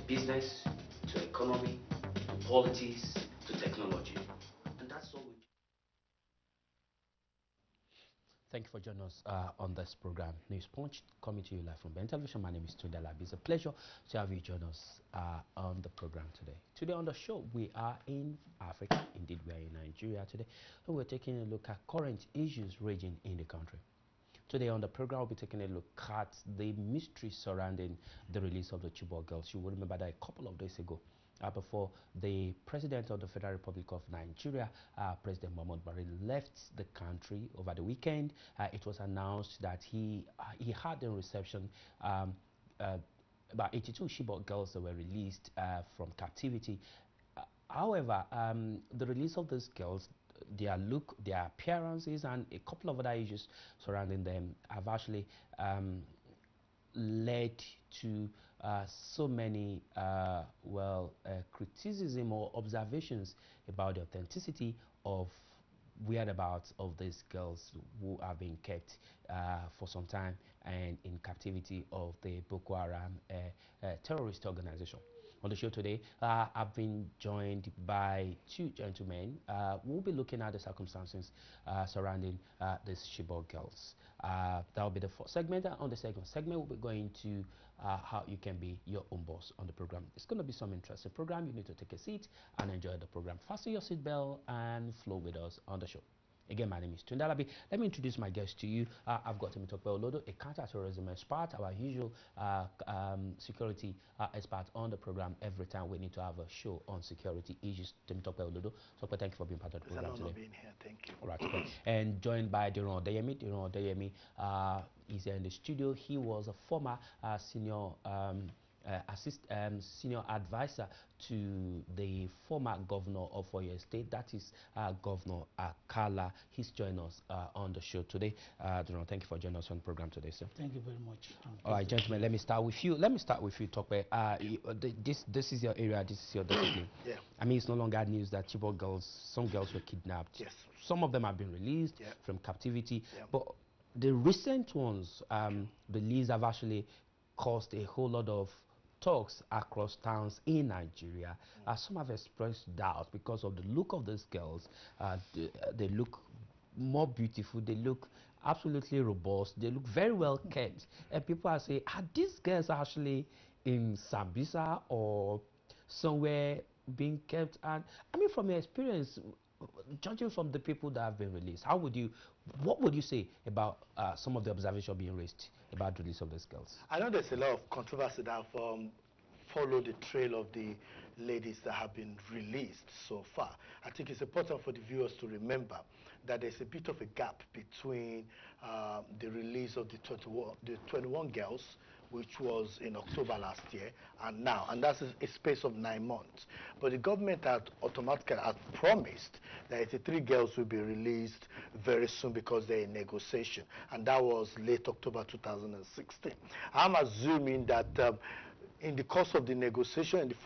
business, to economy, to politics, to technology. And that's all we do. Thank you for joining us on this program, Newspunch, coming to you live from Ben Television. My name is Tunde Labi. It's a pleasure to have you join us on the program today. Today on the show, we are in Africa. Indeed, we are in Nigeria today. And we're taking a look at current issues raging in the country. Today on the program, we'll be taking a look at the mystery surrounding the release of the Chibok girls. You will remember that a couple of days ago, before the President of the Federal Republic of Nigeria, President Muhammad Buhari, left the country over the weekend, it was announced that he had a reception. About 82 Chibok girls that were released from captivity. However, the release of these girls, their look, their appearances, and a couple of other issues surrounding them have actually led to so many criticism or observations about the authenticity of whereabouts of these girls who are being kept for some time and in captivity of the Boko Haram terrorist organization. On the show today, I've been joined by two gentlemen. We'll be looking at the circumstances surrounding these Chibok girls. That will be the first segment. On the second segment, we'll be going to how you can be your own boss on the program. It's going to be some interesting program. You need to take a seat and enjoy the program. Fasten your seatbelt and flow with us on the show. Again, my name is Tunde Labi. Let me introduce my guest to you. I've got Temitope Olodo, a counter-terrorism expert, our usual security expert on the program. Every time we need to have a show on security issues. Temitope Olodo. So, thank you for being part of the program today. Being here. Thank you. All right, okay. And joined by Diron Odeyemi. Diron Odeyemi is here in the studio. He was a former senior senior advisor to the former governor of Oyo State, that is Governor Akala. He's joining us on the show today. Diron, thank you for joining us on the program today, sir. Thank you very much. All right, gentlemen, let me start with you. Tope. This is your area, this is your discipline. Yeah. I mean, it's no longer news that Chibok girls, some girls were kidnapped. Yes. Some of them have been released from captivity. Yeah. But the recent ones, the release have actually caused a whole lot of talks across towns in Nigeria. Some have expressed doubt because of the look of these girls. They look more beautiful. They look absolutely robust. They look very well kept. And people are saying, are these girls actually in Sambisa or somewhere being kept? And I mean, from your experience, judging from the people that have been released, what would you say about some of the observations being raised about the release of these girls? I know there's a lot of controversy that have followed the trail of the ladies that have been released so far. I think it's important for the viewers to remember that there's a bit of a gap between the release of the 21 girls, which was in October last year, and now, and that's a space of 9 months. But the government had automatically promised that 83 girls will be released very soon because they're in negotiation, and that was late October 2016. I'm assuming that in the course of the negotiation and the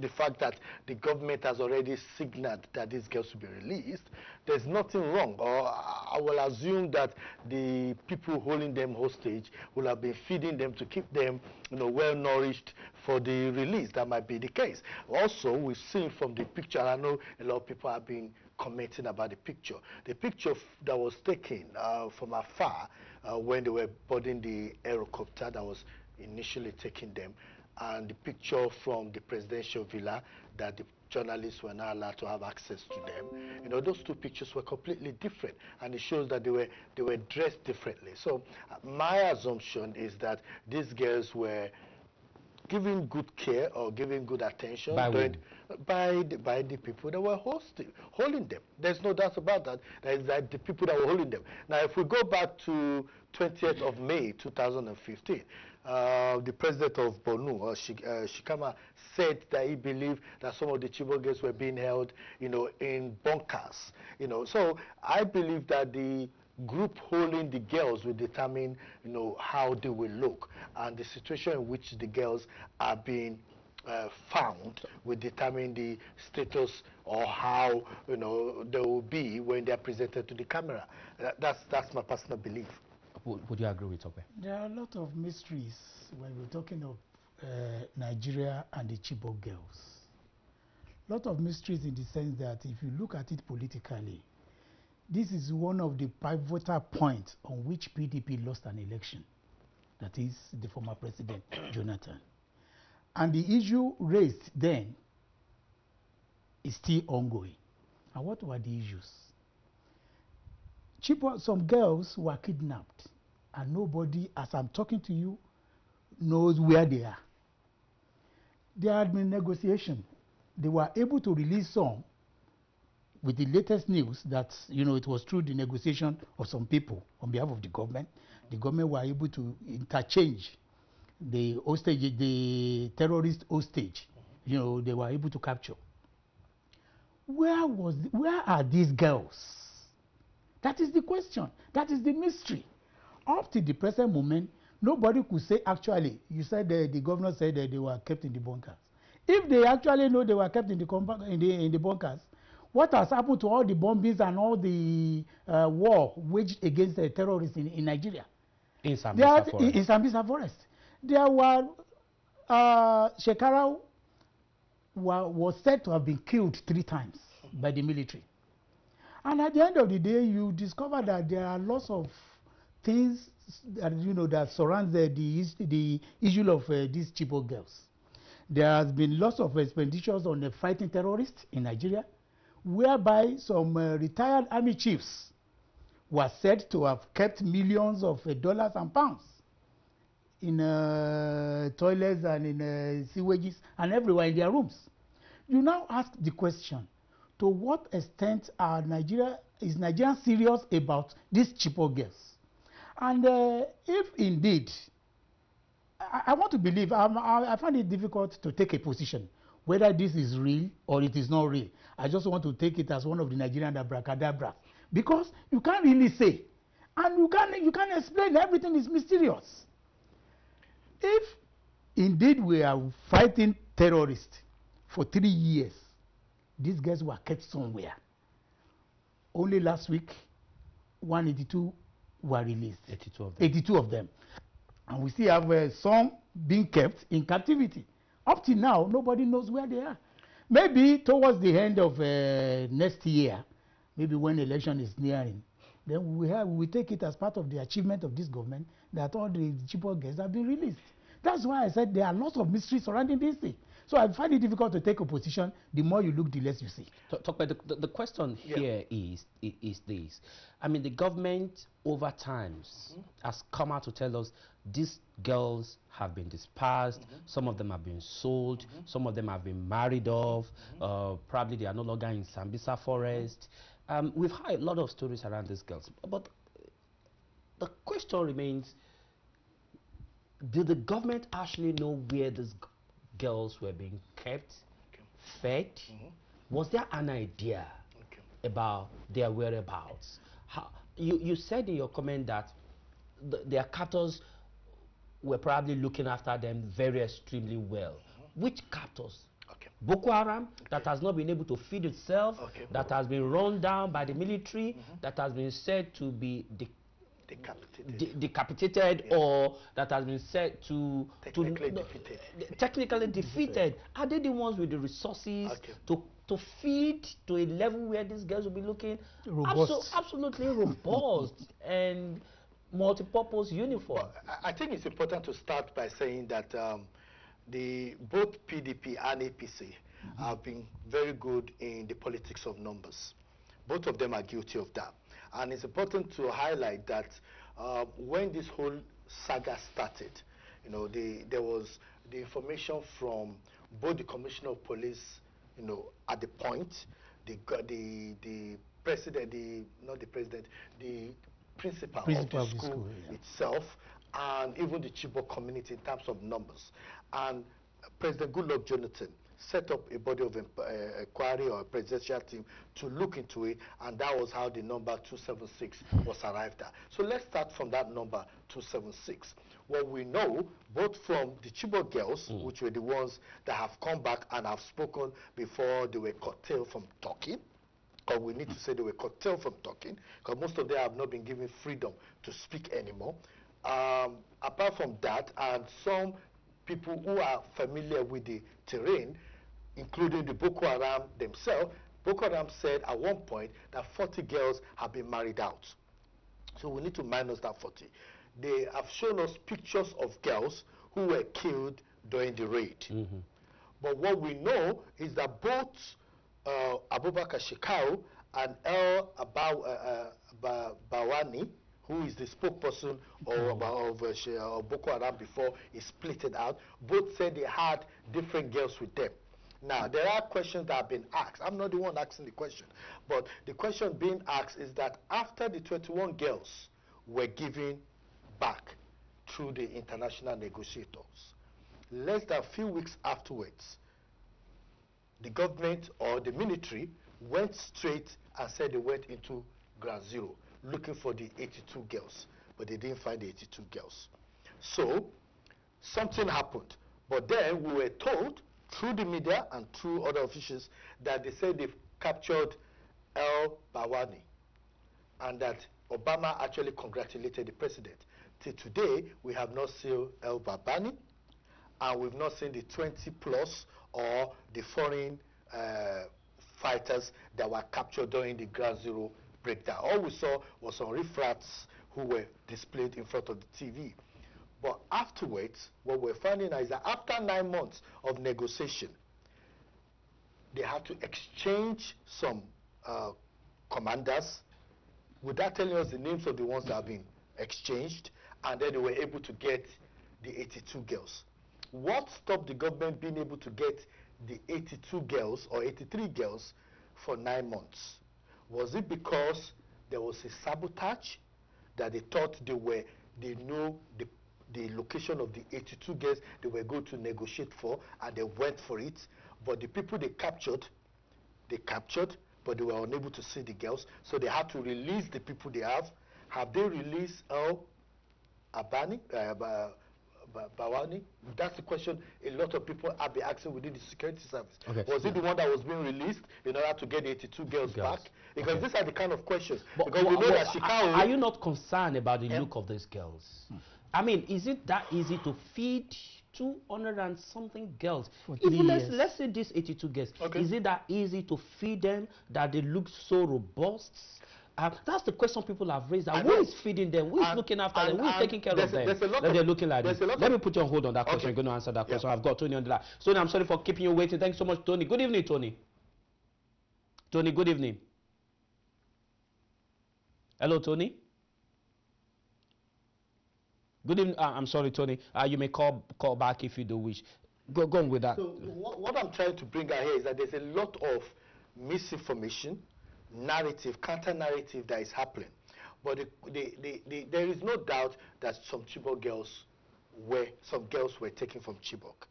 fact that the government has already signaled that these girls will be released, there's nothing wrong. Or I will assume that the people holding them hostage will have been feeding them to keep them, well nourished for the release. That might be the case. Also, we've seen from the picture, I know a lot of people have been commenting about the picture. The picture that was taken from afar when they were boarding the helicopter that was initially taking them, and the picture from the presidential villa that the journalists were not allowed to have access to them. Those two pictures were completely different, and it shows that they were dressed differently. So my assumption is that these girls were given good care or given good attention by the people that were holding them. There's no doubt about that. That is that the people that were holding them. Now, if we go back to 20th of May 2015, the president of Borno, Shikama, said that he believed that some of the Chibok girls were being held, in bunkers. So I believe that the group holding the girls will determine, how they will look, and the situation in which the girls are being found will determine the status or how they will be when they are presented to the camera. That's my personal belief. Would you agree with Tope? There are a lot of mysteries when we're talking of Nigeria and the Chibok girls. Lot of mysteries in the sense that if you look at it politically, this is one of the pivotal points on which PDP lost an election. That is the former president, Jonathan. And the issue raised then is still ongoing. And what were the issues? Some girls were kidnapped, and nobody, as I'm talking to you, knows where they are. There had been negotiation. They were able to release some with the latest news that, it was through the negotiation of some people on behalf of the government. The government were able to interchange the hostage, the terrorist hostage. They were able to capture. Where are these girls? That is the question. That is the mystery. Up to the present moment, nobody could say, actually, you said the governor said that they were kept in the bunkers. If they actually know they were kept in the bunkers, what has happened to all the bombings and all the war waged against the terrorists in Nigeria? In Sambisa Forest. In Sambisa Forest. There were, Shekara was said to have been killed 3 times by the military. And at the end of the day, you discover that there are lots of things that, that surround the issue of these Chibok girls. There has been lots of expenditures on the fighting terrorists in Nigeria, whereby some retired army chiefs were said to have kept millions of dollars and pounds in toilets and in sewages and everywhere in their rooms. You now ask the question, to what extent is Nigeria serious about these Chibok girls? And if indeed, I want to believe, I find it difficult to take a position, whether this is real or it is not real. I just want to take it as one of the Nigerian abracadabra, because you can't really say, and you can't explain, everything is mysterious. If indeed we are fighting terrorists for 3 years, these guys were kept somewhere. Only last week, 182 were released. 82 of them. 82 of them. And we still have some being kept in captivity. Up till now, nobody knows where they are. Maybe towards the end of next year, maybe when election is nearing, then we take it as part of the achievement of this government that all the Chibok girls have been released. That's why I said there are lots of mysteries surrounding this thing. So I find it difficult to take a position. The more you look, the less you see. The question here is this. I mean, the government over times has come out to tell us these girls have been dispersed, some of them have been sold, some of them have been married off, probably they are no longer in Sambisa Forest. We've heard a lot of stories around these girls, but the question remains, did the government actually know where these girls were being kept, fed? Was there an idea about their whereabouts? You said in your comment that their captors were probably looking after them very extremely well. Which captors? Boko Haram, that has not been able to feed itself, that has been run down by the military, that has been said to be decapitated, or that has been said to technically defeated. Are they the ones with the resources to feed to a level where these girls will be looking absolutely robust and multi-purpose uniform? Well, I think it's important to start by saying that both PDP and APC have been very good in the politics of numbers. Both of them are guilty of that. And it's important to highlight that when this whole saga started, there was the information from both the Commissioner of Police, at the point, the president, not the president, the principal of the school itself, and even the Chibok community in terms of numbers. And President Goodluck Jonathan set up a body of inquiry or a presidential team to look into it, and that was how the number 276 was arrived at. So let's start from that number 276. What we know, both from the Chibok girls, which were the ones that have come back and have spoken before they were curtailed from talking, or we need to say they were curtailed from talking, because most of them have not been given freedom to speak anymore. Apart from that, and some people who are familiar with the terrain, including the Boko Haram themselves, Boko Haram said at one point that 40 girls have been married out. So we need to minus that 40. They have shown us pictures of girls who were killed during the raid. But what we know is that both Abubakar Shekau and El Bawani, who is the spokesperson of Boko Haram before he split it out, both said they had different girls with them. Now, there are questions that have been asked. I'm not the one asking the question. But the question being asked is that after the 21 girls were given back through the international negotiators, less than a few weeks afterwards, the government or the military went straight and said they went into ground zero looking for the 82 girls, but they didn't find the 82 girls. So something happened. But then we were told through the media and through other officials that they said they've captured El Bawani and that Obama actually congratulated the president. Till today, we have not seen El Bawani, and we've not seen the 20 plus or the foreign fighters that were captured during the ground zero breakdown. All we saw was some riffraffs who were displayed in front of the TV. But afterwards, what we're finding is that after 9 months of negotiation, they had to exchange some commanders without telling us the names of the ones that have been exchanged, and then they were able to get the 82 girls. What stopped the government being able to get the 82 girls or 83 girls for 9 months? Was it because there was a sabotage that they thought they knew the location of the 82 girls they were going to negotiate for, and they went for it? But the people they captured, but they were unable to see the girls, so they had to release the people they have. Have they released El Bawani? That's the question a lot of people have been asking within the security service. Was it the one that was being released in order to get the 82 girls back? Because these are the kind of questions. But, because we know that Chicago... Are you not concerned about the look of these girls? I mean, is it that easy to feed 200 and something girls? Even let's say these 82 girls. Is it that easy to feed them, that they look so robust? That's the question people have raised. Who is feeding them? Who is looking after them? Who is taking care of them? They're looking like this. Let me put you on hold on that question. I'm going to answer that question. I've got Tony on the line. Tony, I'm sorry for keeping you waiting. Thanks so much, Tony. Good evening, Tony. Tony, good evening. Hello, Tony. Good evening. I'm sorry, Tony. You may call back if you do wish. Go on with that. So what I'm trying to bring out here is that there's a lot of misinformation, narrative, counter-narrative that is happening. But there is no doubt that some girls were taken from Chibok.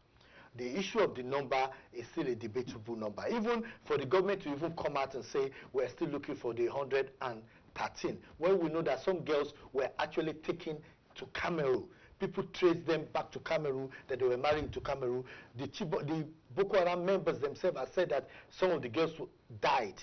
The issue of the number is still a debatable number. Even for the government to even come out and say we're still looking for the 113, when we know that some girls were actually taken to Cameroon. People trace them back to Cameroon, that they were married to Cameroon. The Boko Haram members themselves have said that some of the girls died.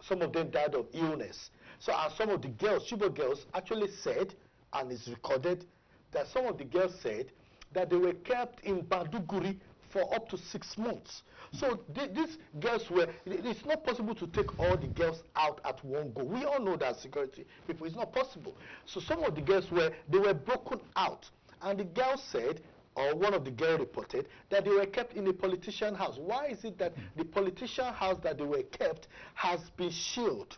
Some of them died of illness. So, and some of the girls, Chibok girls, actually said, and it's recorded, that some of the girls said that they were kept in Banduguri for up to 6 months. So these girls were, it's not possible to take all the girls out at one go. We all know that, security people, it's not possible. So some of the girls they were broken out. And the girl said, or one of the girls reported, that they were kept in a politician house. Why is it that the politician house that they were kept has been shielded?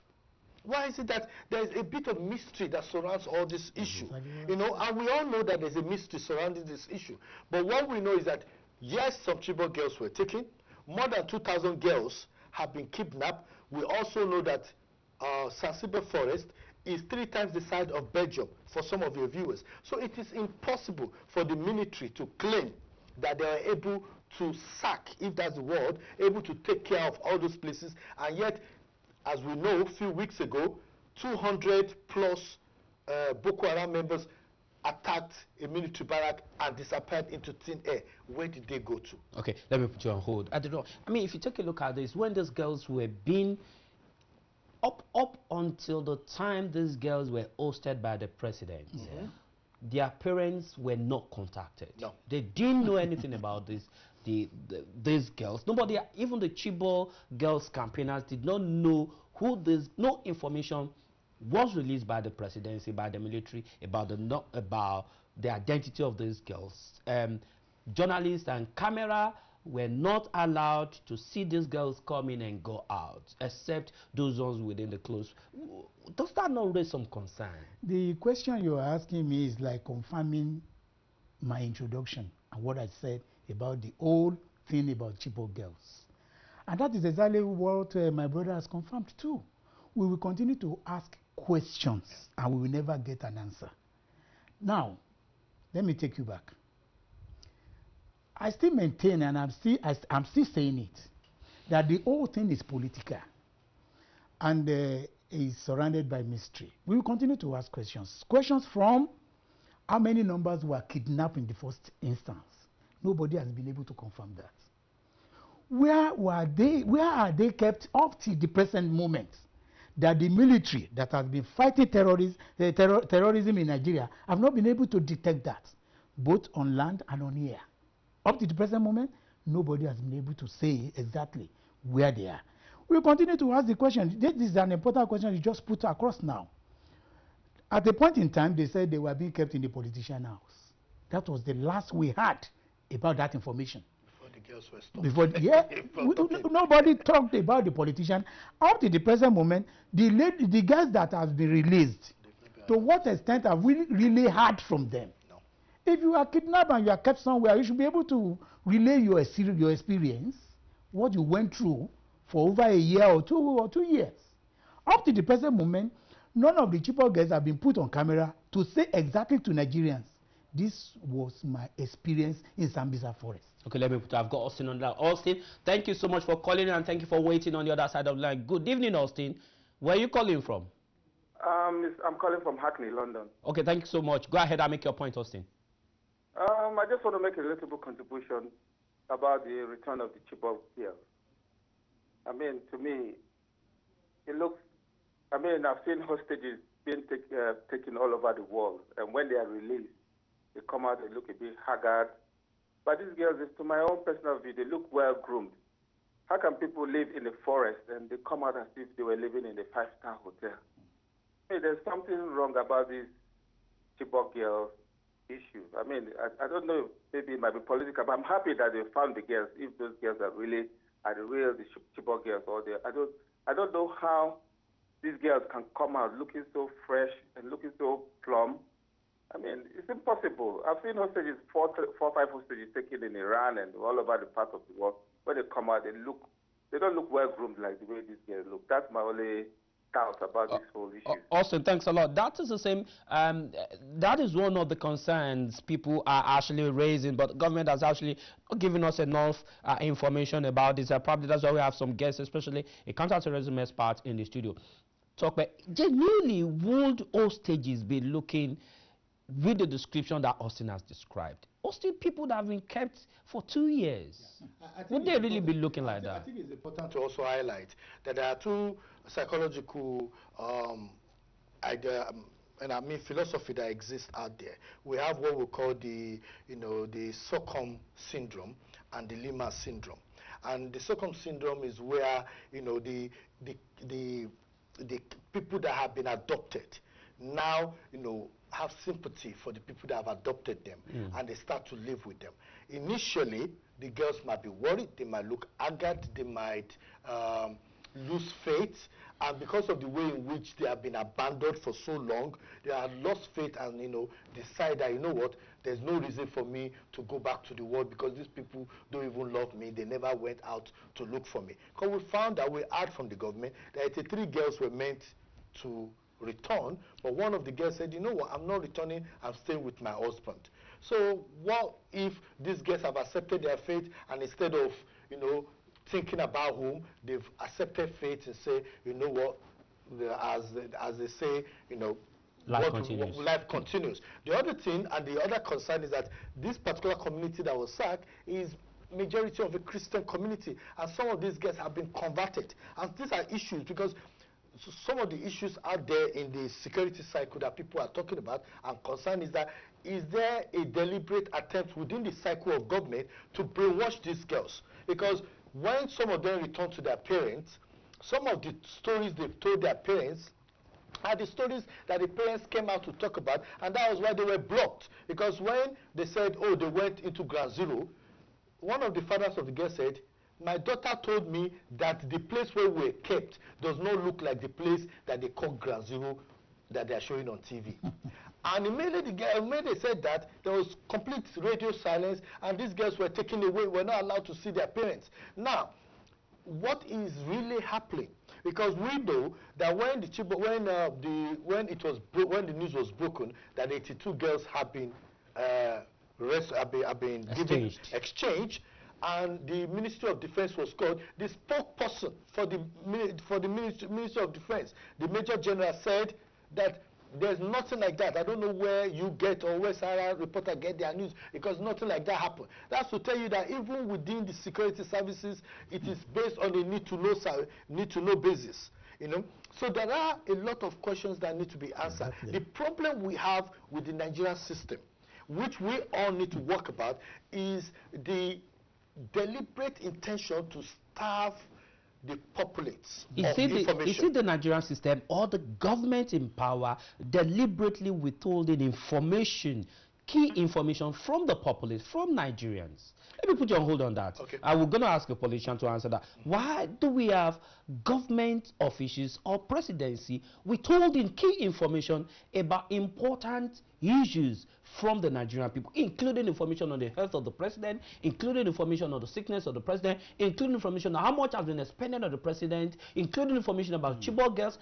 Why is it that there's a bit of mystery that surrounds all this issue? You know, and we all know that there's a mystery surrounding this issue. But what we know is that, yes, some Chibok girls were taken. More than 2,000 girls have been kidnapped. We also know that Zanzibar Forest is 3 times the size of Belgium for some of your viewers. So it is impossible for the military to claim that they are able to sack, if that's the word, able to take care of all those places. And yet, as we know, a few weeks ago, 200 plus Boko Haram members attacked a military barrack and disappeared into thin air. Where did they go to? Okay, let me put you on hold. I don't know. I mean, if you take a look at this, when these girls were being up until the time these girls were hosted by the president, their parents were not contacted. No. They didn't know anything about this. These girls, nobody, even the Chibok girls campaigners did not know who this. No information was released by the presidency, by the military, about the identity of these girls. Journalists and camera were not allowed to see these girls come in and go out, except those ones within the close. Does that not raise some concern? The question you're asking me is like confirming my introduction and what I said about the whole thing about Chibok girls. And that is exactly what my brother has confirmed too. We will continue to ask questions and we will never get an answer. Now, let me take you back. I still maintain, and I'm still saying it, that the whole thing is political and is surrounded by mystery. We will continue to ask questions. Questions from how many numbers were kidnapped in the first instance. Nobody has been able to confirm that. Where are they kept up to the present moment? That the military that has been fighting terrorism in Nigeria have not been able to detect that, both on land and on air. Up to the present moment, nobody has been able to say exactly where they are. We'll continue to ask the question. This is an important question you just put across now. At a point in time, they said they were being kept in the politician house. That was the last we had about that information. Before the girls were stopped. Nobody talked about the politician. Up to the present moment, the girls that have been released, to what extent have we really heard from them? No. If you are kidnapped and you are kept somewhere, you should be able to relay your experience, what you went through for over a year or 2 years. Up to the present moment, none of the Chibok girls have been put on camera to say exactly to Nigerians, this was my experience in Sambisa Forest. Okay, I've got Austin on the line. Austin, thank you so much for calling and thank you for waiting on the other side of the line. Good evening, Austin. Where are you calling from? I'm calling from Hackney, London. Okay, thank you so much. Go ahead and make your point, Austin. I just want to make a little bit contribution about the return of the Chibok girls. I mean, to me, it looks, I've seen hostages being taken all over the world, and when they are released, they come out, they look a bit haggard. But these girls, to my own personal view, they look well groomed. How can people live in the forest and they come out as if they were living in a five-star hotel? Hey, there's something wrong about these Chibok girls issue. I don't know, maybe it might be political, but I'm happy that they found the girls, if those girls are the real Chibok girls, or I don't know how these girls can come out looking so fresh and looking so plumb. It's impossible. I've seen hostages, 4 or 5 hostages taken in Iran and all over the parts of the world. When they come out, they don't look well groomed like the way these girls look. That's my only doubt about this whole issue. Austin, thanks a lot. That is the same. That is one of the concerns people are actually raising, but the government has actually not given us enough information about this. Probably that's why we have some guests, especially a counterterrorism expert in the studio. Talk about genuinely, would hostages be looking with the description that Austin has described? Austin, people that have been kept for 2 years, would they really be looking like that? I think it's important to also highlight that there are two psychological philosophy that exists out there. We have what we call the Stockholm syndrome and the Lima syndrome. And the Stockholm syndrome is where the people that have been adopted now have sympathy for the people that have adopted them, and they start to live with them. Initially, the girls might be worried, they might look haggard, they might lose faith, and because of the way in which they have been abandoned for so long, they have lost faith and decide that, what, there's no reason for me to go back to the world because these people don't even love me, they never went out to look for me. Because we found out, we heard from the government that 83 girls were meant to return, but one of the girls said, you know what, I'm not returning, I'm staying with my husband. So what if these girls have accepted their fate, and instead of thinking about whom, they've accepted fate and say, you know what, as they say, life continues. Life continues. The other thing and the other concern is that this particular community that was sacked is majority of a Christian community, and some of these girls have been converted, and these are issues because some of the issues out there in the security cycle that people are talking about and concern is that, is there a deliberate attempt within the cycle of government to brainwash these girls? Because when some of them return to their parents, some of the stories they've told their parents are the stories that the parents came out to talk about, and that was why they were blocked. Because when they said, oh, they went into ground zero, one of the fathers of the girl said, my daughter told me that the place where we were kept does not look like the place that they call ground zero that they are showing on TV. And immediately they said that, there was complete radio silence, and these girls were taken away, were not allowed to see their parents. Now, what is really happening? Because we know that when the news was broken that 82 girls have been exchanged, and the Ministry of Defense was called, the spokesperson for the Ministry of Defense, the Major General, said that there's nothing like that. I don't know where you get or where Sarah reporter get their news, because nothing like that happened. That's to tell you that even within the security services, it is based on a need to know basis. You know, so there are a lot of questions that need to be answered. Exactly. The problem we have with the Nigerian system, which we all need to work about, is the deliberate intention to starve the populace of information. Is it the Nigerian system or the government in power deliberately withholding information, key information from the populace, from Nigerians? Let me put you on hold on that. Okay. We're going to ask a politician to answer that. Why do we have government officials or presidency withholding key information about important issues from the Nigerian people, including information on the health of the president, including information on the sickness of the president, including information on how much has been expended on the president, including information about Chibok girls?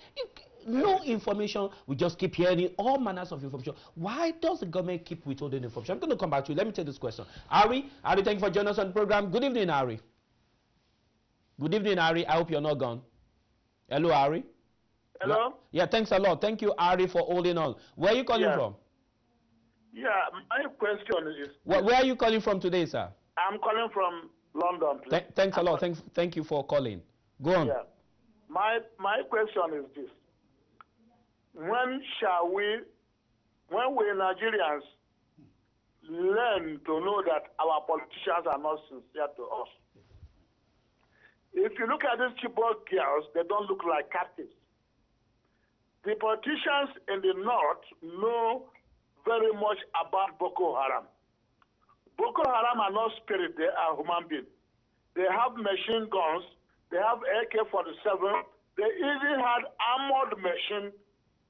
No information. We just keep hearing all manners of information. Why does the government keep withholding information? I'm going to come back to you. Let me take this question. Ari, thank you for joining us on the program. Good evening, Ari. Good evening, Ari. I hope you're not gone. Hello, Ari. Hello? Yeah, thanks a lot. Thank you, Ari, for holding on. Where are you calling from? Yeah, my question is... Where are you calling from today, sir? I'm calling from London, please. Thanks a lot. Thank you for calling. Go on. Yeah. My question is this. When we Nigerians learn to know that our politicians are not sincere to us? If you look at these Chibok girls, they don't look like captives. The politicians in the north know very much about Boko Haram. Boko Haram are not spirit, they are human beings. They have machine guns, they have AK-47, they even had armored machine.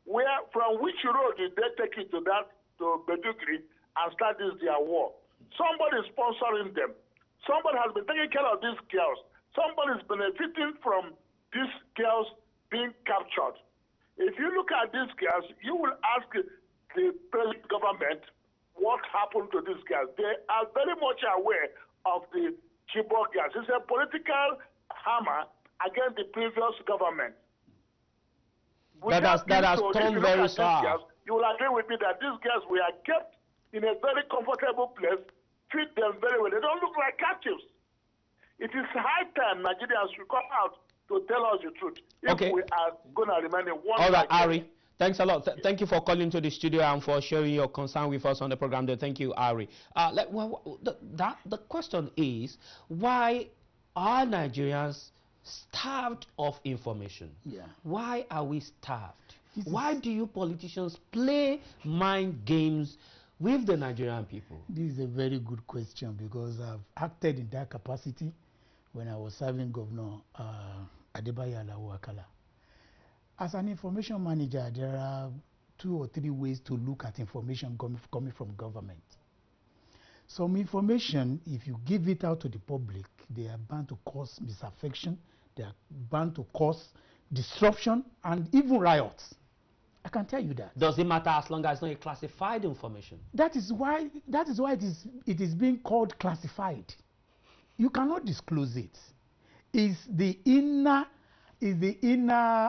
From which road did they take it to Bedugri and start their war? Somebody is sponsoring them. Somebody has been taking care of these girls. Somebody is benefiting from these girls being captured. If you look at these girls, you will ask the present government what happened to these girls. They are very much aware of the Chibok girls. It's a political hammer against the previous government. That has turned very sour. You will agree with me that these girls were kept in a very comfortable place, treat them very well. They don't look like captives. It is high time Nigerians should come out to tell us the truth if we are going to remain in one. All right, Ari. Thanks a lot. Thank you for calling to the studio and for sharing your concern with us on the program. Thank you, Ari. The question is, why are Nigerians starved of information? Yeah. Why are we starved? Why do you politicians play mind games with the Nigerian people? This is a very good question, because I've acted in that capacity when I was serving Governor Adebayo Alao-Akala. As an information manager, there are 2 or 3 ways to look at information coming from government. Some information, if you give it out to the public, they are bound to cause misaffection, they are bound to cause disruption and even riots. I can tell you that. Does it matter as long as it's not a classified information? That is why it is being called classified. You cannot disclose it. It's the inner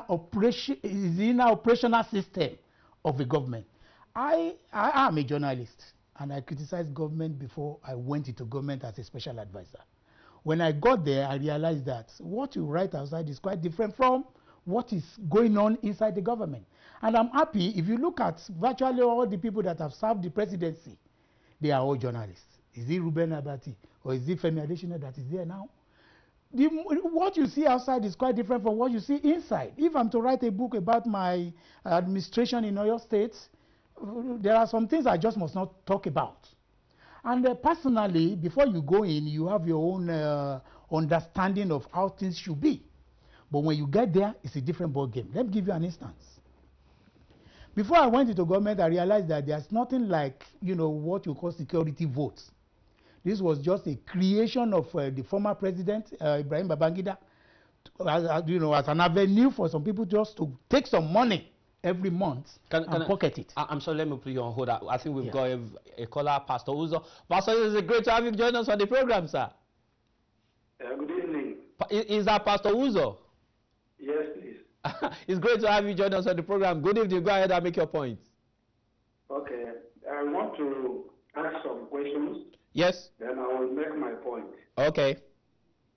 operational system of the government. I am a journalist, and I criticized government before I went into government as a special advisor. When I got there, I realized that what you write outside is quite different from what is going on inside the government. And I'm happy, if you look at virtually all the people that have served the presidency, they are all journalists. Is it Ruben Abati or is it Femi Adesina that is there now? What you see outside is quite different from what you see inside. If I'm to write a book about my administration in Oyo State, there are some things I just must not talk about. And personally, before you go in, you have your own understanding of how things should be. But when you get there, it's a different ball game. Let me give you an instance. Before I went into government, I realized that there's nothing like, what you call security votes. This was just a creation of the former president, Ibrahim Babangida, as an avenue for some people just to take some money every month and pocket it. I'm sorry, let me put you on hold. I think we've got a caller, Pastor Uzo. Pastor, it's great to have you join us on the program, sir. Good evening. Is that Pastor Uzo? Yes, please. It's great to have you join us on the program. Good evening. Go ahead and make your points. Okay. I want to ask some questions. Yes. Then I will make my point. Okay.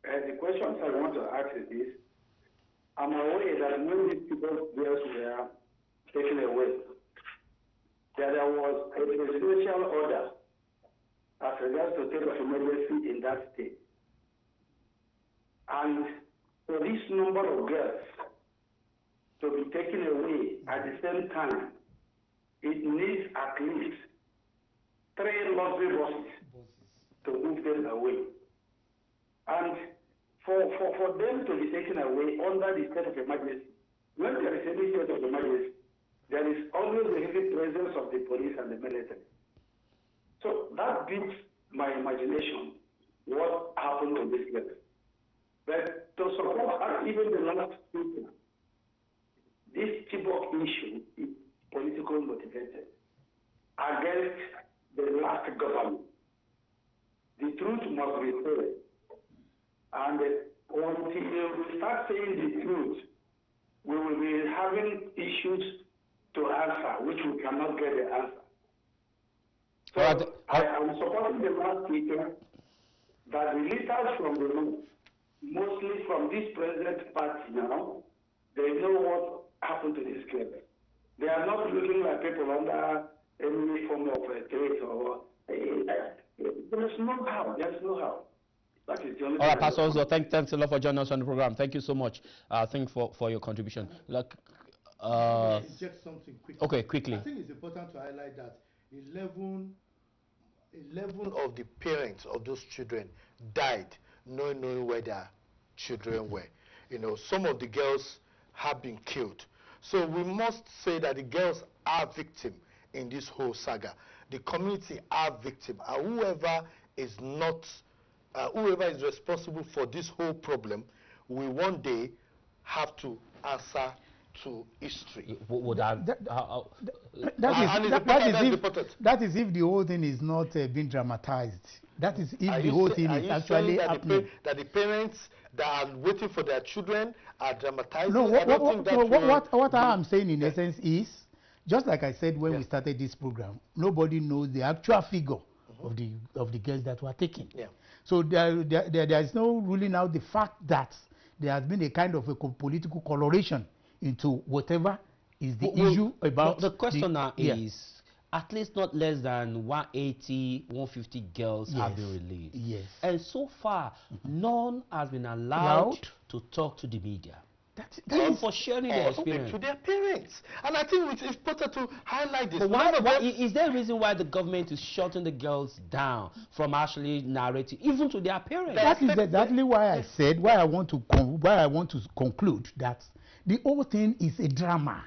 The questions I want to ask is this. I'm aware that when these people's girls were taken away, that there was a presidential order as regards to state of emergency in that state. And for this number of girls to be taken away at the same time, it needs at least 3 luxury buses to move them away. And for them to be taken away under the state of emergency, when there is any state of emergency, there is always the heavy presence of the police and the military. So that beats my imagination what happened to this girl. But to support her, even the last people, this Chibok issue is politically motivated against the last government. The truth must be told. And until we start saying the truth, we will be having issues to answer, which we cannot get the answer. So I am supporting the last speaker that the leaders from the north, mostly from this present party now, they know what happened to this club. They are not looking like people under any form of threat or there's no how. There's no how. That is the only. All right, Pastor Ozo, thanks a lot for joining us on the program. Thank you so much. Thanks for your contribution. Look, just something quickly. Okay, quickly. I think it's important to highlight that 11 of the parents of those children died knowing where their children were. Some of the girls have been killed. So we must say that the girls are victims in this whole saga. The community are victims, and whoever is responsible for this whole problem will one day have to answer to history. That is if the whole thing is not being dramatized. That is if the whole thing is actually happening. That the parents that are waiting for their children are dramatizing. No, what I am saying in essence is, just like I said when we started this program, nobody knows the actual figure of the girls that were taken. Yeah. So there is no ruling out the fact that there has been a kind of a political coloration into whatever is the issue about. The question now is, at least not less than 180, 150 girls have been released. Yes. And so far, none has been allowed to talk to the media. That is for sharing their experience. To their parents. And I think it's important to highlight this. But why is there a reason why the government is shutting the girls down from actually narrating, even to their parents? That is exactly why I said, why I want to conclude that the whole thing is a drama.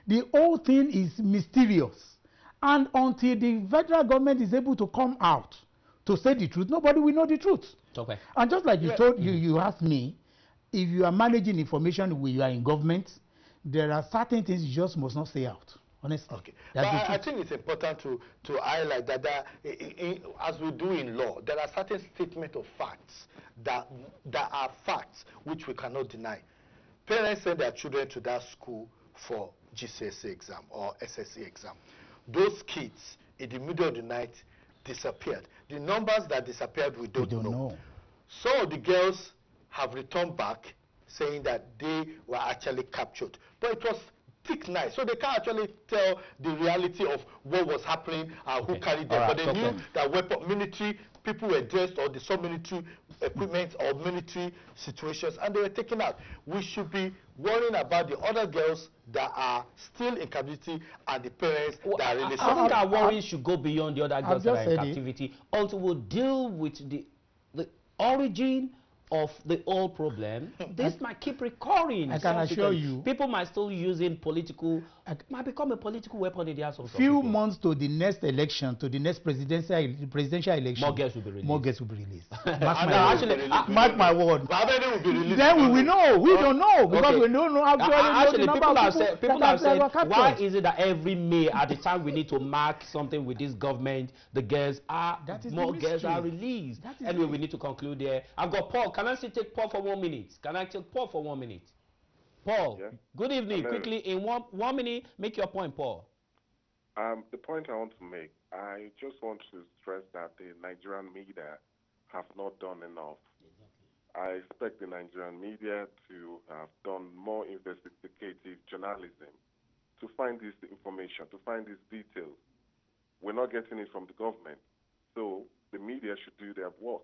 The whole thing is mysterious. And until the federal government is able to come out to say the truth, nobody will know the truth. Okay. And just like you asked me, if you are managing information when you are in government, there are certain things you just must not say out. Honestly. Okay. But I think it's important to highlight that as we do in law, there are certain statements of facts that are facts which we cannot deny. Parents send their children to that school for GCSE exam or SSE exam. Those kids, in the middle of the night, disappeared. The numbers that disappeared, we don't know. Some of the girls have returned back saying that they were actually captured. But it was thick night, so they can't actually tell the reality of what was happening and who carried them. All But right, they knew that military people were dressed, or they saw military equipment or military situations, and they were taken out. We should be worrying about the other girls that are still in captivity and the parents that are really I think our suffering. worries should go beyond the other girls that are in captivity. Also, we'll deal with the origin of the old problem. This might keep recurring. I can assure you, people might still using political, might become a political weapon in the hands of some few people. months to the next election, to the next presidential election, more girls will be released. More girls will be released. Mark my word. How many will be released? Then we will know. We don't know, because we don't know actually, the people have said, captured. why is it that every May, at the time we need to mark something with this government, the girls are more girls are released? Anyway, we need to conclude there. I've got Paul. Can I still take Paul for 1 minute? Can I take Paul for 1 minute? Paul, yes. Good evening. Hello. Quickly, in one minute, make your point, Paul. The point I want to make, I just want to stress that the Nigerian media have not done enough. I expect the Nigerian media to have done more investigative journalism to find this information, to find these details. We're not getting it from the government. So the media should do their work.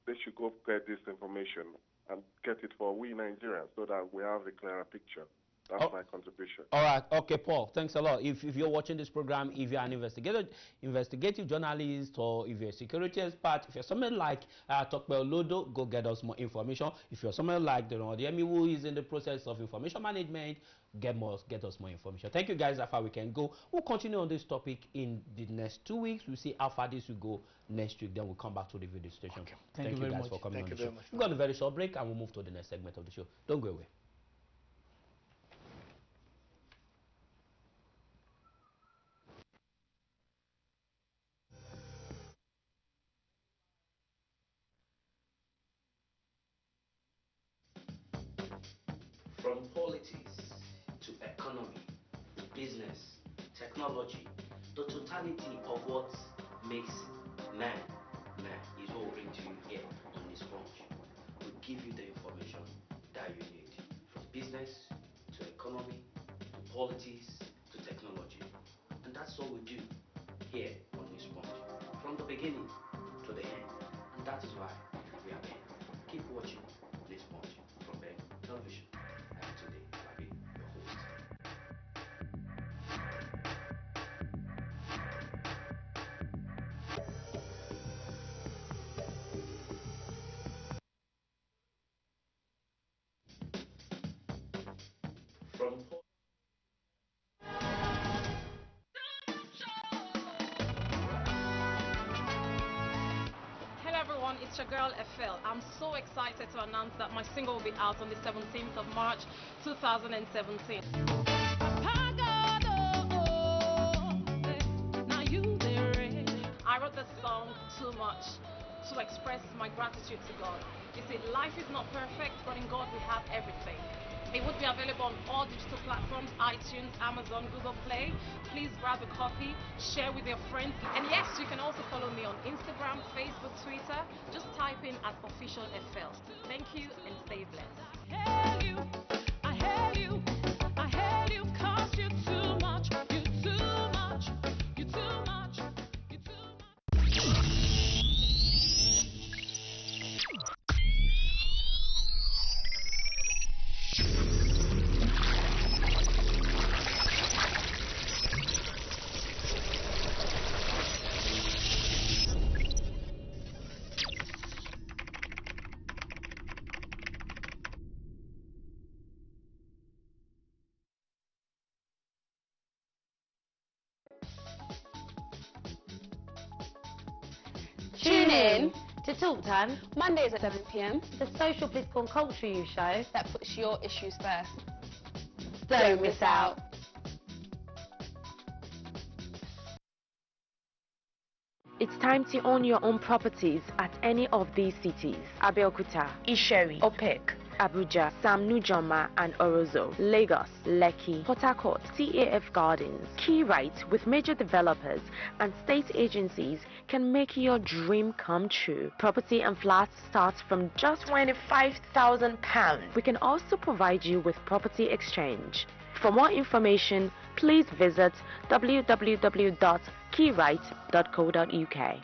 They should go get this information and get it for we Nigerians so that we have a clearer picture. That's my contribution. All right. Okay, Paul. Thanks a lot. If you're watching this program, if you're an investigative journalist, or if you're a security expert, if you're someone like Tokpe Lodo, go get us more information. If you're someone like the Emi who is in the process of information management, get us more information. Thank you, guys. How far we can go. We'll continue on this topic in the next 2 weeks. We'll see how far this will go next week. Then we'll come back to the video station. Okay. Thank you guys much for coming on the show. Much. We've got a very short break, and we'll move to the next segment of the show. Don't go away. From politics to economy, business, technology, the totality of what makes man is what we bring to you here on Newspunch. We give you the information that you need, from business to economy to politics to technology. And that's all we do here on Newspunch, from the beginning to the end. And that is why we are there. Keep watching Newspunch from Ben Television. Today, I'll be your host. Hello everyone, it's your girl FL. I'm so excited to announce that my single will be out on the 17th of March 2017. I wrote this song too much to express my gratitude to God. You see, life is not perfect, but in God we have everything. It would be available on all digital platforms, iTunes, Amazon, Google Play. Please grab a copy, share with your friends. And yes, you can also follow me on Instagram, Facebook, Twitter. Just type in @officialfl. Thank you and stay blessed. I hail you, 'cause you're too much, you're too much, you're too much, you're too much. Tune in to Talk Time, Mondays at 7 p.m, the social, political and cultural show that puts your issues first. Don't miss out. It's time to own your own properties at any of these cities: Abeokuta, Isheri, Opek, Abuja, Sam Nujoma and Orozo, Lagos, Lekki, Port Harcourt, CAF Gardens. Key Rights with major developers and state agencies can make your dream come true. Property and flats start from just £25,000. We can also provide you with property exchange. For more information, please visit www.keyright.co.uk.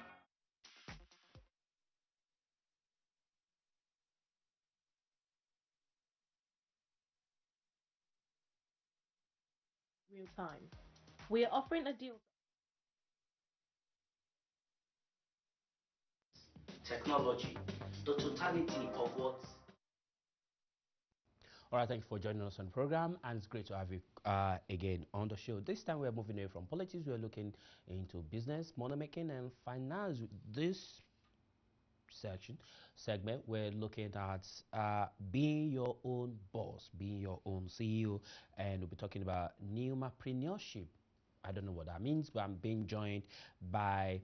Real time. We are offering a deal. Technology, the totality of what. All right, thank you for joining us on the program, and it's great to have you again on the show. This time we're moving away from politics. We're looking into business, money making, and finance. This segment, we're looking at being your own boss, being your own CEO, and we'll be talking about newmapreneurship. I don't know what that means, but I'm being joined by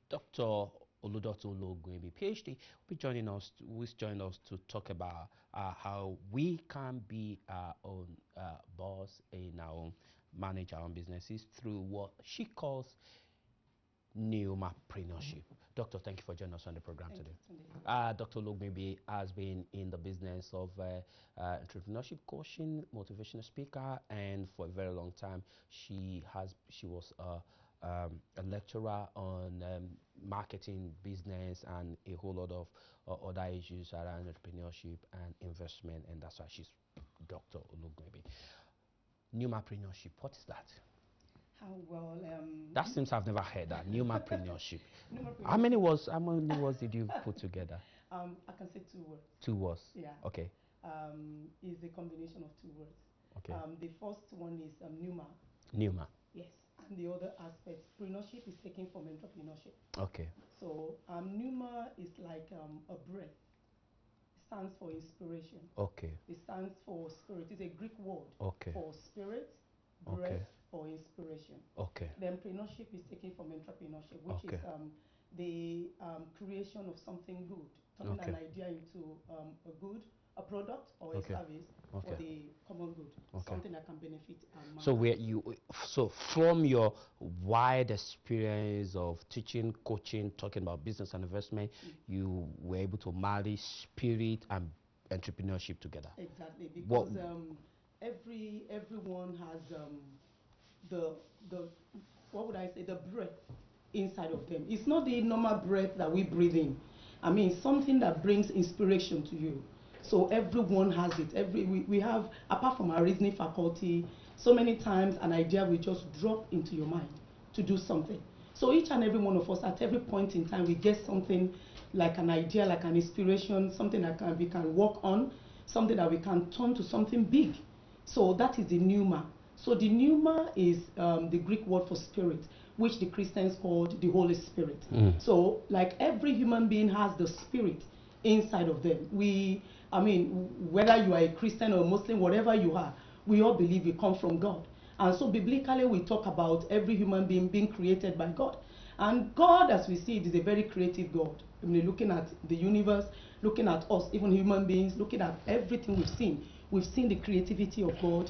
Dr. Oludotun Ologwemi, PhD, who's joined us to talk about how we can be our own boss in our own, manage our own businesses through what she calls newmapreneurship. Doctor, thank you for joining us on the program today. Dr. Ologwemi has been in the business of entrepreneurship coaching, motivational speaker, and for a very long time she was a lecturer on marketing, business, and a whole lot of other issues around entrepreneurship and investment, and that's why she's Dr. Ologwemi. Newmapreneurship, what is that? Well, that seems I've never heard that. Newmapreneurship. How many words did you put together? I can say 2 words. 2 words. Yeah. Okay. Is a combination of 2 words. Okay. The first one is Newma. Newma. Yes. And the other aspect, preneurship, is taken from entrepreneurship. Okay. So Newma is like a breath. It stands for inspiration. Okay. It stands for spirit. It's a Greek word. Okay. For spirit, breath, or inspiration. Okay. Then preneurship is taken from entrepreneurship, which is the creation of something good, turning an idea into a good, a product, or a service for the common good, something that can benefit mankind. So from your wide experience of teaching, coaching, talking about business and investment, you were able to marry spirit and entrepreneurship together. Exactly, because everyone has the what would I say, the breath inside of them. It's not the normal breath that we breathe in. I mean, something that brings inspiration to you. So everyone has it. We have, apart from our reasoning faculty, so many times an idea will just drop into your mind to do something. So each and every one of us, at every point in time, we get something like an idea, like an inspiration, something that we can work on, something that we can turn to something big. So that is the pneuma. So the pneuma is the Greek word for spirit, which the Christians called the Holy Spirit. So like every human being has the spirit inside of them. I mean, whether you are a Christian or a Muslim, whatever you are, we all believe we come from God. And so biblically we talk about every human being created by God. And God, as we see it, is a very creative God. I mean, looking at the universe, looking at us, even human beings, looking at everything we've seen the creativity of God,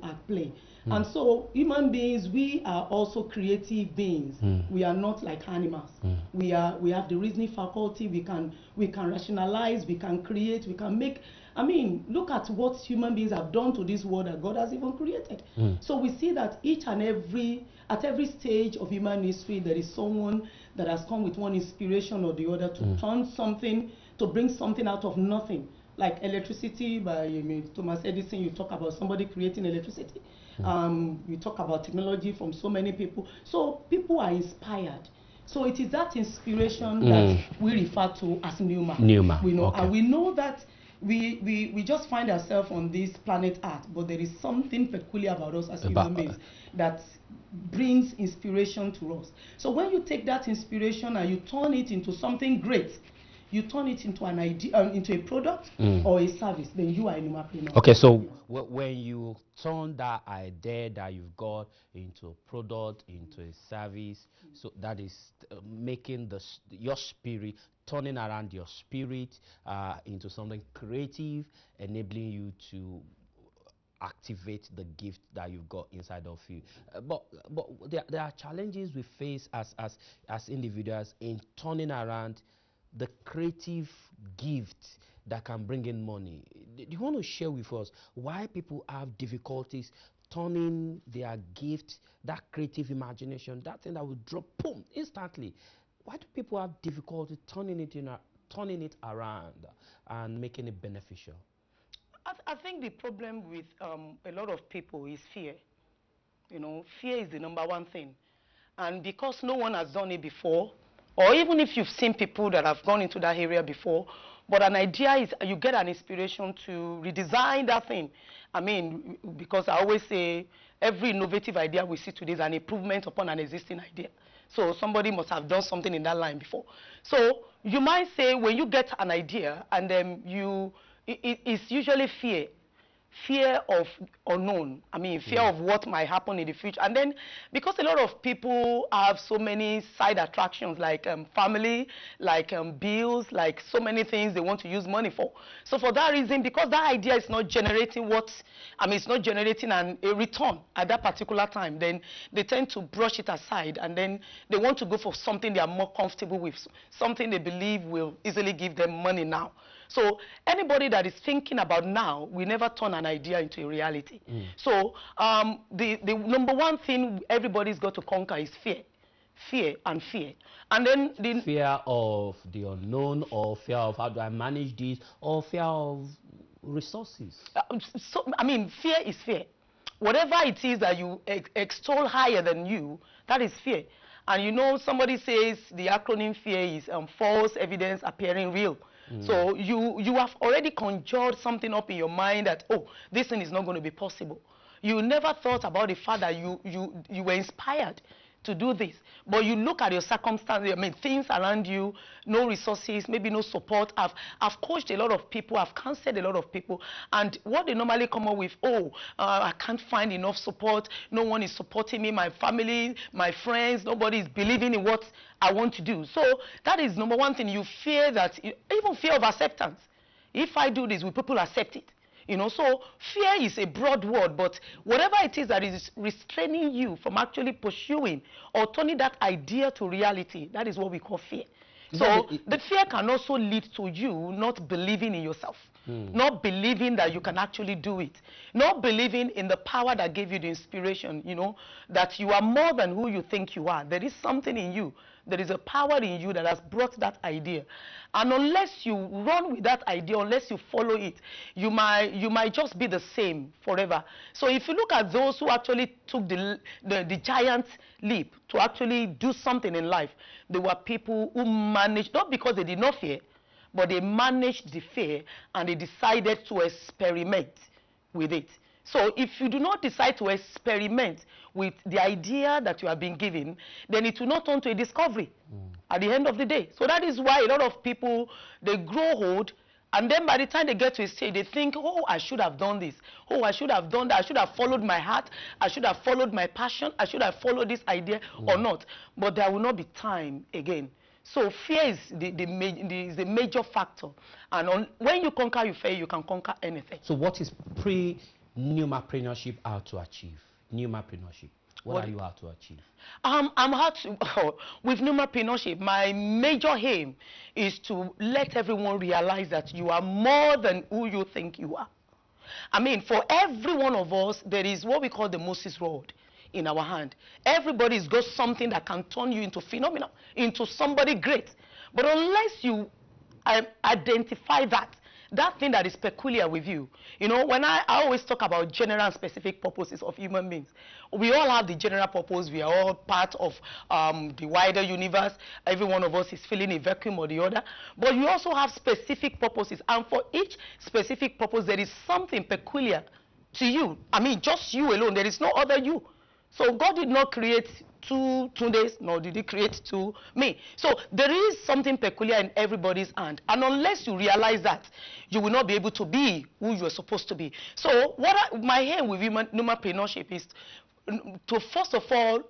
at play. And so human beings, we are also creative beings. We are not like animals. We have the reasoning faculty. We can rationalize, we can create, we can make. I mean, look at what human beings have done to this world that God has even created. So we see that at every stage of human history, there is someone that has come with one inspiration or the other to turn something, to bring something out of nothing. Like electricity by Thomas Edison, you talk about somebody creating electricity. You talk about technology from so many people. So people are inspired. So it is that inspiration that we refer to as pneuma. And we know that we just find ourselves on this planet Earth, but there is something peculiar about us as human beings that brings inspiration to us. So when you take that inspiration and you turn it into something great, you turn it into an idea, into a product or a service, then you are a nomapreneur. Okay, so when you turn that idea that you've got into a product, into a service, so that is making your spirit, turning around your spirit into something creative, enabling you to activate the gift that you've got inside of you. But there are challenges we face as individuals in turning around the creative gift that can bring in money. Do you want to share with us why people have difficulties turning their gift, that creative imagination, that thing that will drop boom instantly? Why do people have difficulty turning it around and making it beneficial? I think the problem with a lot of people is fear. You know, fear is the number one thing. And because no one has done it before, or even if you've seen people that have gone into that area before, but an idea is you get an inspiration to redesign that thing. I mean, because I always say every innovative idea we see today is an improvement upon an existing idea. So somebody must have done something in that line before. So you might say when you get an idea and then it's usually fear of unknown. I mean, fear of what might happen in the future. And then because a lot of people have so many side attractions like family, like bills, like so many things they want to use money for. So for that reason, because that idea is not generating it's not generating a return at that particular time, then they tend to brush it aside and then they want to go for something they are more comfortable with, something they believe will easily give them money now. So anybody that is thinking about now will never turn an idea into a reality. So the number one thing everybody's got to conquer is fear. Fear. And then the fear of the unknown, or fear of how do I manage this, or fear of resources. I mean, fear is fear. Whatever it is that you extol higher than you, that is fear. And you know, somebody says the acronym fear is false evidence appearing real. So you have already conjured something up in your mind that, oh, this thing is not going to be possible. You never thought about the fact that you were inspired to do this. But you look at your circumstances, I mean, things around you, no resources, maybe no support. I've coached a lot of people, I've counseled a lot of people, and what they normally come up with, I can't find enough support, no one is supporting me, my family, my friends, nobody is believing in what I want to do. So that is number one thing. You fear that, even fear of acceptance. If I do this, will people accept it? You know, so fear is a broad word, but whatever it is that is restraining you from actually pursuing or turning that idea to reality, that is what we call fear. So the fear can also lead to you not believing in yourself, not believing that you can actually do it, not believing in the power that gave you the inspiration, you know, that you are more than who you think you are. There is something in you. There is a power in you that has brought that idea. And unless you run with that idea, unless you follow it, you might just be the same forever. So if you look at those who actually took the giant leap to actually do something in life, they were people who managed, not because they did not fear, but they managed the fear and they decided to experiment with it. So if you do not decide to experiment with the idea that you have been given, then it will not turn to a discovery at the end of the day. So that is why a lot of people, they grow old, and then by the time they get to a stage, they think, oh, I should have done this. Oh, I should have done that. I should have followed my heart. I should have followed my passion. I should have followed this idea or not. But there will not be time again. So fear is the major factor. And when you conquer your fear, you can conquer anything. So what is pre-Newmapreneurship out to achieve? Newmapreneurship. What are you out to achieve? I'm out to, with Newmapreneurship, my major aim is to let everyone realize that you are more than who you think you are. I mean, for every one of us, there is what we call the Moses rod in our hand. Everybody's got something that can turn you into phenomenal, into somebody great. But unless you identify that thing that is peculiar with you. You know, when I always talk about general and specific purposes of human beings. We all have the general purpose. We are all part of the wider universe. Every one of us is filling a vacuum or the other. But you also have specific purposes. And for each specific purpose, there is something peculiar to you. I mean, just you alone. There is no other you. So God did not create two days, nor did he create two me. So there is something peculiar in everybody's hand. And unless you realize that, you will not be able to be who you are supposed to be. So my aim with humanpreneurship is to first of all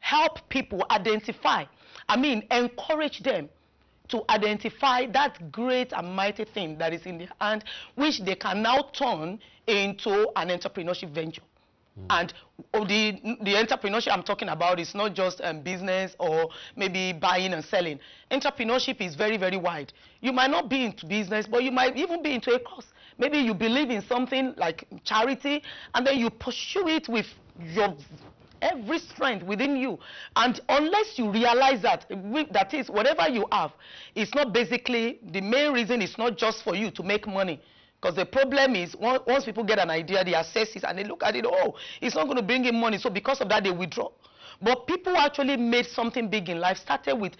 help people identify, encourage them to identify that great and mighty thing that is in their hand, which they can now turn into an entrepreneurship venture. And the entrepreneurship I'm talking about is not just business or maybe buying and selling. Entrepreneurship is very, very wide. You might not be into business, but you might even be into a cause. Maybe you believe in something like charity, and then you pursue it with your every strength within you. And unless you realize that, that is, whatever you have, it's not basically, the main reason is not just for you to make money. Because the problem is, once people get an idea, they assess it and they look at it, oh, it's not going to bring in money. So because of that, they withdraw. But people actually made something big in life, started with,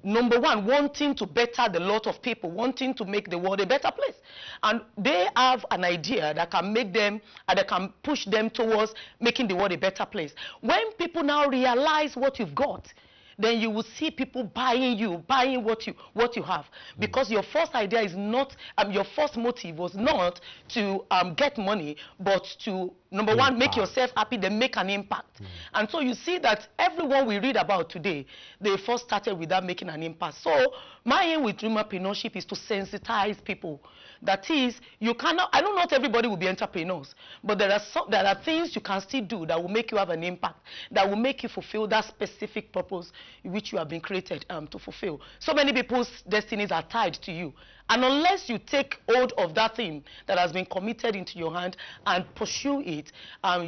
number one, wanting to better the lot of people, wanting to make the world a better place. And they have an idea that can make them, and that can push them towards making the world a better place. When people now realize what you've got, then you will see people buying what you have. Because your first idea is not, your first motive was not to get money, but to, number one, make yourself happy, then make an impact. And so you see that everyone we read about today, they first started without making an impact. So my aim with humanpreneurship is to sensitize people. That is, you cannot, I know not everybody will be entrepreneurs, but there are things you can still do that will make you have an impact, that will make you fulfill that specific purpose which you have been created to fulfill. So many people's destinies are tied to you. And unless you take hold of that thing that has been committed into your hand and pursue it,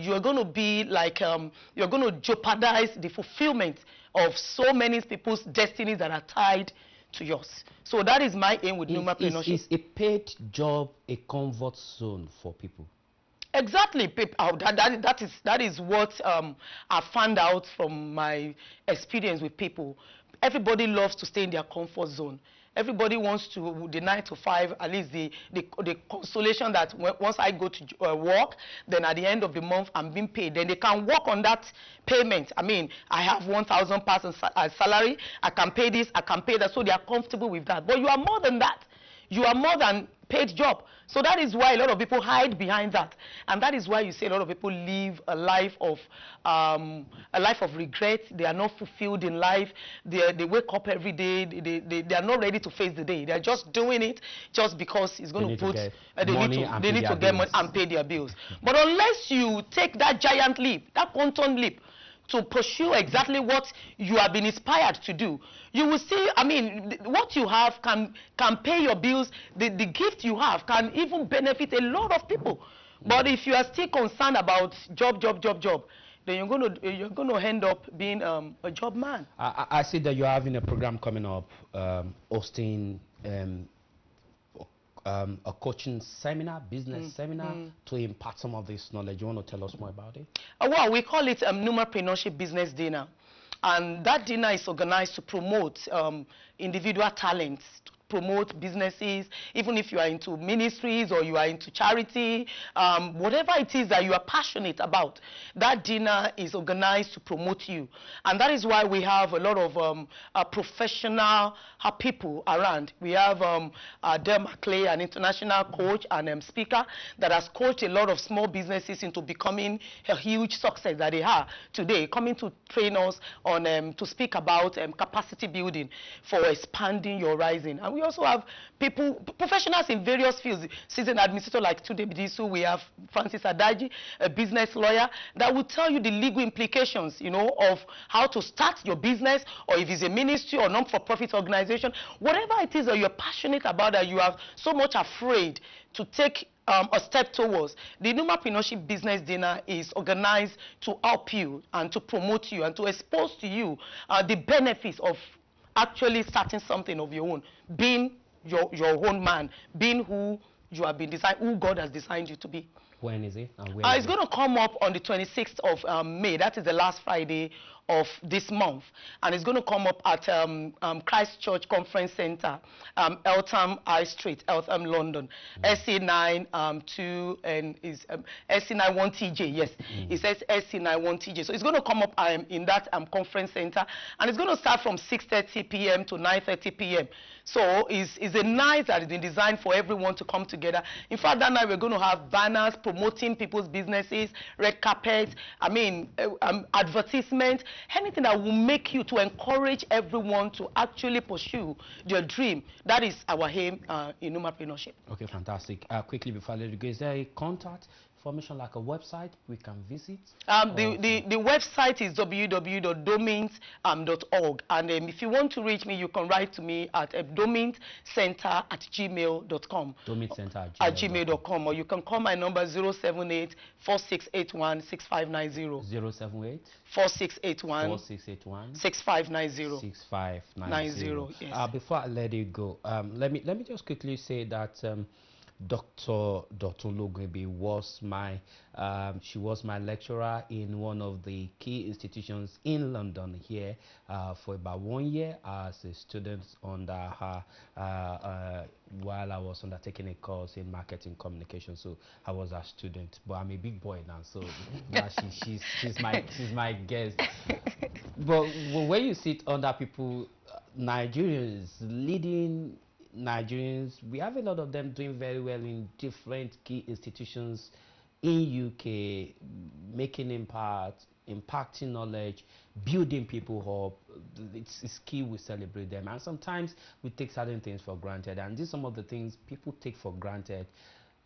you're going to be like, you're going to jeopardize the fulfillment of so many people's destinies that are tied to yours. So that is my aim with humanpreneurship. Is a paid job a comfort zone for people? Exactly. That is what I found out from my experience with people. Everybody loves to stay in their comfort zone. Everybody wants to, the 9 to 5, at least the consolation that once I go to work, then at the end of the month I'm being paid. Then they can work on that payment. I have 1,000 pounds salary. I can pay this, I can pay that. So they are comfortable with that. But you are more than that. You are more than paid job. So that is why a lot of people hide behind that. And that is why you see a lot of people live a life of regret. They are not fulfilled in life. They wake up every day. They are not ready to face the day. They are just doing it just because it's going to put, they need to get money and pay their bills. But unless you take that giant leap, that quantum leap, to pursue exactly what you have been inspired to do, you will see, what you have can pay your bills. The gift you have can even benefit a lot of people. But if you are still concerned about job, then you're going to end up being a job man. I see that you're having a program coming up, hosting a coaching seminar, business seminar, to impart some of this knowledge. You want to tell us more about it? Well, we call it Humanpreneurship Business Dinner. And that dinner is organized to promote individual talents, to promote businesses, even if you are into ministries or you are into charity, whatever it is that you are passionate about, that dinner is organized to promote you. And that is why we have a lot of professional people around. We have Del Maclay, an international coach and speaker that has coached a lot of small businesses into becoming a huge success that they are today, coming to train us on to speak about capacity building for expanding your horizon. And we also have people, professionals in various fields, seasoned administrator like Tunde Bidisu. We have Francis Adaji, a business lawyer, that will tell you the legal implications, of how to start your business, or if it's a ministry or non-for-profit organization, whatever it is that you're passionate about, that you are so much afraid to take a step towards. The Humanpreneurship Business Dinner is organized to help you and to promote you and to expose to you the benefits of actually starting something of your own, being your own man, being who you have been designed, who God has designed you to be. When is it? And where It's going to come up on the 26th of May. That is the last Friday of this month, and it's going to come up at Christchurch Conference Centre, Eltham High Street, Eltham, London, SC9 2 and is SC9 1TJ. Yes, it says SC9 1TJ. So it's going to come up in that conference centre, and it's going to start from 6:30 p.m. to 9:30 p.m. So it's a night that has been designed for everyone to come together. In fact, that night we're going to have banners promoting people's businesses, red carpet, advertisement, anything that will make you to encourage everyone to actually pursue their dream. That is our aim in Numapreneurship. Okay, fantastic. Quickly before I let you go, is there a contact information like a website we can visit? The website is www.domains.org, and if you want to reach me, you can write to me at domaincenter@gmail.com. Domaincenter@gmail.com. Or you can call my number 078-4681-6590. 078-4681 6590. 6590. Yes. Before I let you go, let me just quickly say that Dr. Logwebi was she was my lecturer in one of the key institutions in London here for about 1 year as a student under her while I was undertaking a course in marketing communication. So I was a student, but I'm a big boy now, so now she's my guest. But when you sit under people, Nigerians, leading Nigerians, we have a lot of them doing very well in different key institutions in UK, making impact, impacting knowledge, building people up. It's key we celebrate them, and sometimes we take certain things for granted, and these are some of the things people take for granted,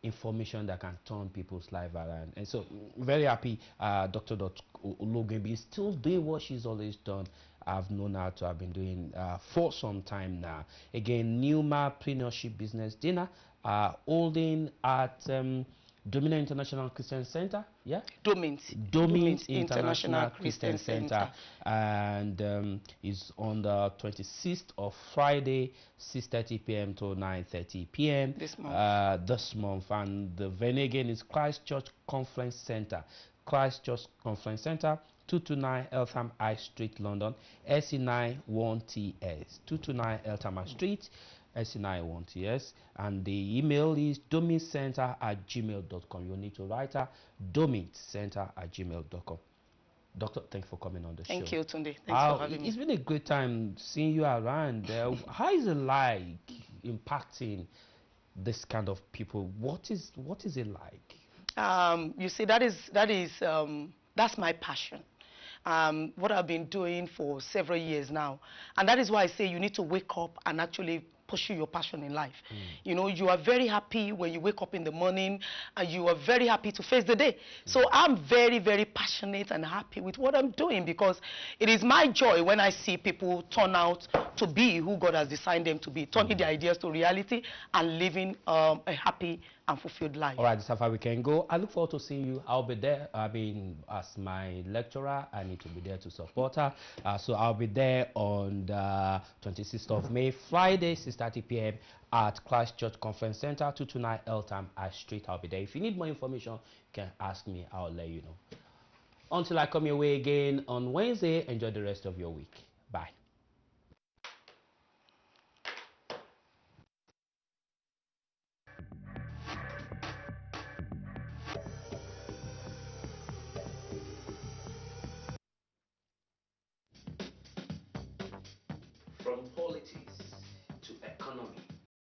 information that can turn people's life around. And so very happy Dr. Ologwebi is still doing what she's always done. I've known her to have been doing for some time now. Again, Numapreneurship Business Dinner holding at Dominion International Christian Center, yeah? Domains International Christian Center. And is on the 26th of Friday, 6:30 p.m. to 9:30 p.m. This month. This month. And the venue again is Christchurch Conference Center. Christchurch Conference Center, 229 Eltham High Street, London, SC9 1TS. 229 Eltham High Street, SC9 1TS. And the email is domaincenter@gmail.com. You'll need to write her domaincenter@gmail.com. Doctor, thank you for coming on the show. Thank you, Tunde. Thanks for having me. It's been a great time seeing you around. How is it like impacting this kind of people? What is it like? You see, that's my passion. What I've been doing for several years now, and that is why I say you need to wake up and actually pursue your passion in life. You know, you are very happy when you wake up in the morning, and you are very happy to face the day. So I'm very, very passionate and happy with what I'm doing, because it is my joy when I see people turn out to be who God has designed them to be, turning their ideas to reality and living a happy and fulfilled life. All right, this is how far we can go. I look forward to seeing you. I'll be there. I mean, as my lecturer, I need to be there to support her. So I'll be there on the 26th of May, Friday, 6:30 p.m. at Christchurch Conference Center, 229 Eltham High Street. I'll be there. If you need more information, you can ask me. I'll let you know. Until I come your way again on Wednesday, enjoy the rest of your week. Bye. From politics to economy,